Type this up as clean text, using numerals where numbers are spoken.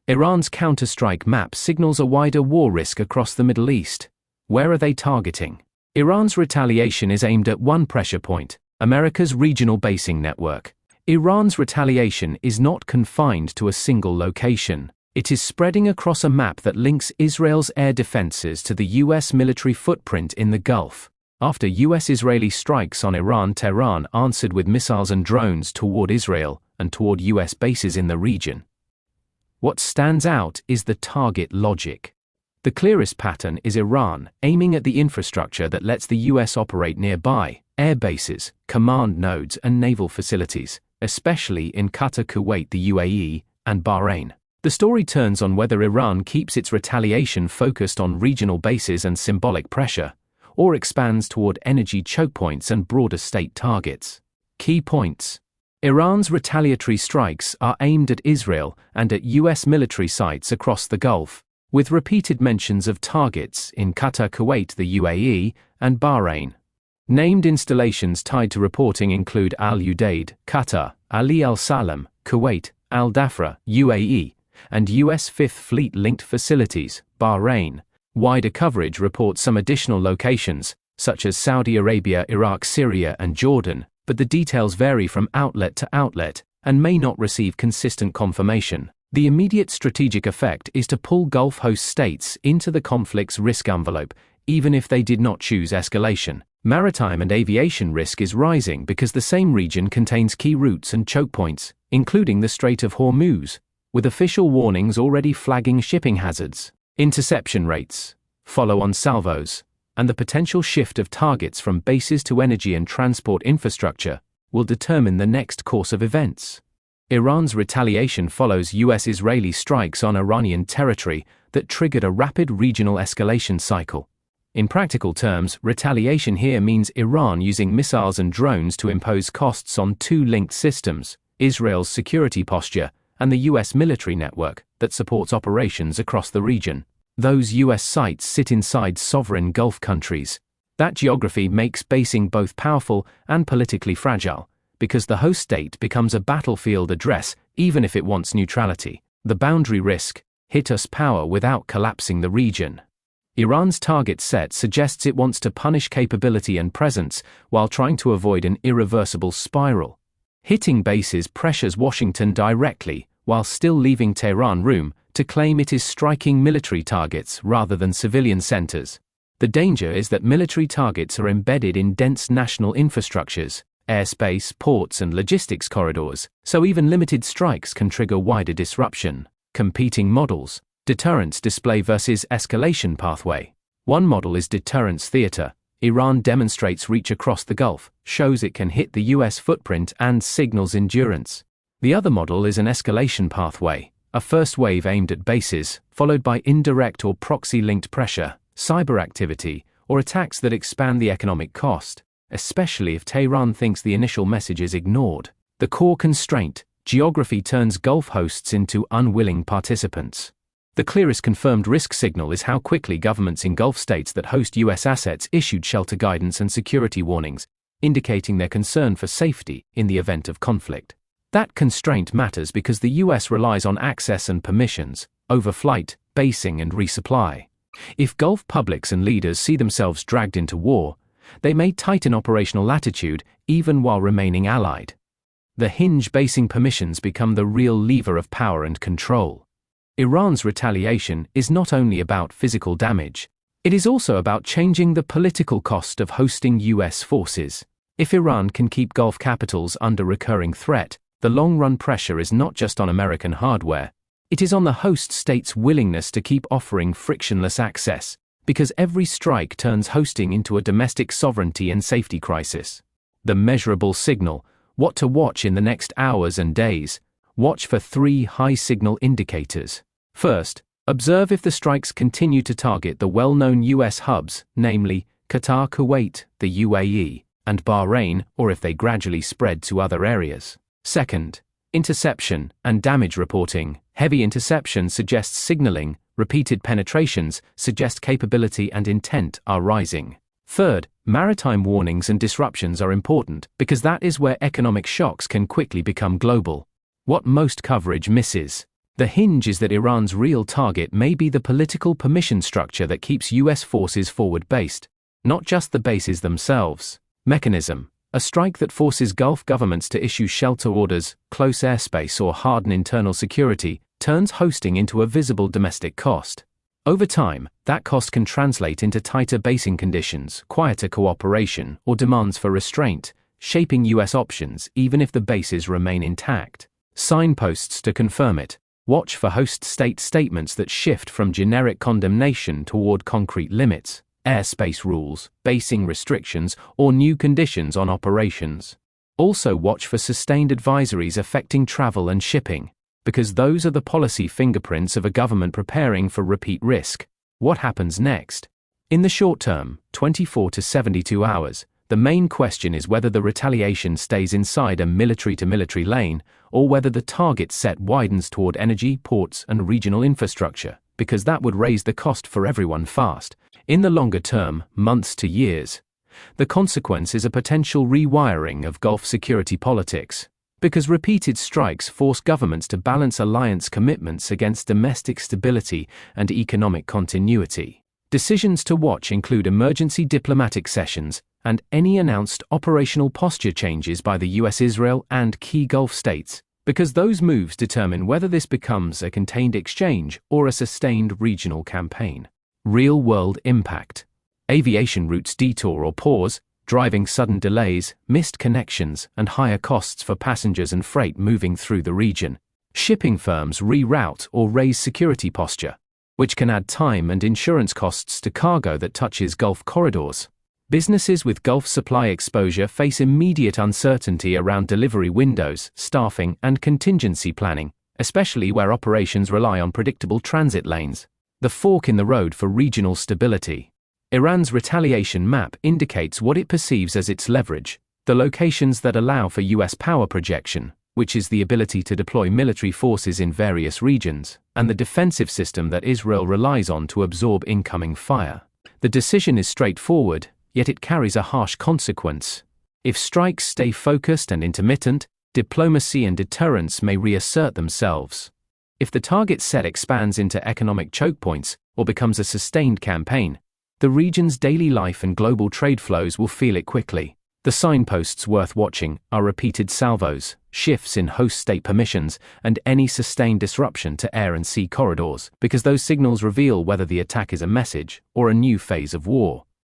Iran's Counterstrike map signals a wider war risk across the Middle East. Where are they targeting? Iran's retaliation is aimed at one pressure point, America's regional basing network. Iran's retaliation is not confined to a single location. It is spreading across a map that links Israel's air defenses to the U.S. military footprint in the Gulf. After U.S. Israeli strikes on Iran, Tehran answered with missiles and drones toward Israel and toward U.S. bases in the region. What stands out is the target logic. The clearest pattern is Iran aiming at the infrastructure that lets the U.S. operate nearby, air bases, command nodes and naval facilities, especially in Qatar, Kuwait, the UAE, and Bahrain. The story turns on whether Iran keeps its retaliation focused on regional bases and symbolic pressure, or expands toward energy chokepoints and broader state targets. Key points. Iran's retaliatory strikes are aimed at Israel and at U.S. military sites across the Gulf, with repeated mentions of targets in Qatar, Kuwait, the UAE, and Bahrain. Named installations tied to reporting include Al Udeid, Qatar, Ali Al Salam, Kuwait, Al Dhafra, UAE, and U.S. Fifth Fleet-linked facilities, Bahrain. Wider coverage reports some additional locations, such as Saudi Arabia, Iraq, Syria, and Jordan, but the details vary from outlet to outlet and may not receive consistent confirmation. The immediate strategic effect is to pull Gulf host states into the conflict's risk envelope, even if they did not choose escalation. Maritime and aviation risk is rising because the same region contains key routes and chokepoints, including the Strait of Hormuz, with official warnings already flagging shipping hazards. Interception rates, follow-on salvos, and the potential shift of targets from bases to energy and transport infrastructure will determine the next course of events. Iran's retaliation follows U.S. Israeli strikes on Iranian territory that triggered a rapid regional escalation cycle. In practical terms, retaliation here means Iran using missiles and drones to impose costs on two linked systems, Israel's security posture and the U.S. military network that supports operations across the region. Those U.S. sites sit inside sovereign Gulf countries. That geography makes basing both powerful and politically fragile, because the host state becomes a battlefield address even if it wants neutrality. The boundary risk: hit us power without collapsing the region. Iran's target set suggests it wants to punish capability and presence while trying to avoid an irreversible spiral. Hitting bases pressures Washington directly, while still leaving Tehran room to claim it is striking military targets rather than civilian centers. The danger is that military targets are embedded in dense national infrastructures, airspace, ports, and logistics corridors, so even limited strikes can trigger wider disruption. Competing models: deterrence display versus escalation pathway. One model is deterrence theater. Iran demonstrates reach across the Gulf, shows it can hit the U.S. footprint, and signals endurance. The other model is an escalation pathway, a first wave aimed at bases, followed by indirect or proxy-linked pressure, cyber activity, or attacks that expand the economic cost, especially if Tehran thinks the initial message is ignored. The core constraint: geography turns Gulf hosts into unwilling participants. The clearest confirmed risk signal is how quickly governments in Gulf states that host U.S. assets issued shelter guidance and security warnings, indicating their concern for safety in the event of conflict. That constraint matters because the U.S. relies on access and permissions, overflight, basing, and resupply. If Gulf publics and leaders see themselves dragged into war, they may tighten operational latitude even while remaining allied. The hinge basing permissions become the real lever of power and control. Iran's retaliation is not only about physical damage, it is also about changing the political cost of hosting U.S. forces. If Iran can keep Gulf capitals under recurring threat, the long-run pressure is not just on American hardware, it is on the host state's willingness to keep offering frictionless access, because every strike turns hosting into a domestic sovereignty and safety crisis. The measurable signal: what to watch in the next hours and days. Watch for 3 high-signal indicators. First, observe if the strikes continue to target the well-known U.S. hubs, namely Qatar, Kuwait, the UAE, and Bahrain, or if they gradually spread to other areas. Second, interception and damage reporting. Heavy interception suggests signaling, repeated penetrations suggest capability and intent are rising. Third, maritime warnings and disruptions are important because that is where economic shocks can quickly become global. What most coverage misses: The hinge is that Iran's real target may be the political permission structure that keeps US forces forward-based, not just the bases themselves. Mechanism: a strike that forces Gulf governments to issue shelter orders, close airspace, or harden internal security, turns hosting into a visible domestic cost. Over time, that cost can translate into tighter basing conditions, quieter cooperation, or demands for restraint, shaping US options even if the bases remain intact. Signposts to confirm it: watch for host state statements that shift from generic condemnation toward concrete limits, airspace rules, basing restrictions, or new conditions on operations. Also watch for sustained advisories affecting travel and shipping, because those are the policy fingerprints of a government preparing for repeat risk. What happens next? In the short term, 24 to 72 hours, the main question is whether the retaliation stays inside a military-to-military lane, or whether the target set widens toward energy, ports, and regional infrastructure, because that would raise the cost for everyone fast. In the longer term, months to years, the consequence is a potential rewiring of Gulf security politics, because repeated strikes force governments to balance alliance commitments against domestic stability and economic continuity. Decisions to watch include emergency diplomatic sessions and any announced operational posture changes by the U.S. Israel and key Gulf states, because those moves determine whether this becomes a contained exchange or a sustained regional campaign. Real-world impact: aviation routes detour or pause, driving sudden delays, missed connections, and higher costs for passengers and freight moving through the region. Shipping firms reroute or raise security posture, which can add time and insurance costs to cargo that touches Gulf corridors. Businesses with Gulf supply exposure face immediate uncertainty around delivery windows, staffing, and contingency planning, especially where operations rely on predictable transit lanes. The fork in the road for regional stability. Iran's retaliation map indicates what it perceives as its leverage: the locations that allow for US power projection, which is the ability to deploy military forces in various regions, and the defensive system that Israel relies on to absorb incoming fire. The decision is straightforward, yet it carries a harsh consequence. If strikes stay focused and intermittent, diplomacy and deterrence may reassert themselves. If the target set expands into economic chokepoints or becomes a sustained campaign, the region's daily life and global trade flows will feel it quickly. The signposts worth watching are repeated salvos, shifts in host state permissions, and any sustained disruption to air and sea corridors, because those signals reveal whether the attack is a message or a new phase of war.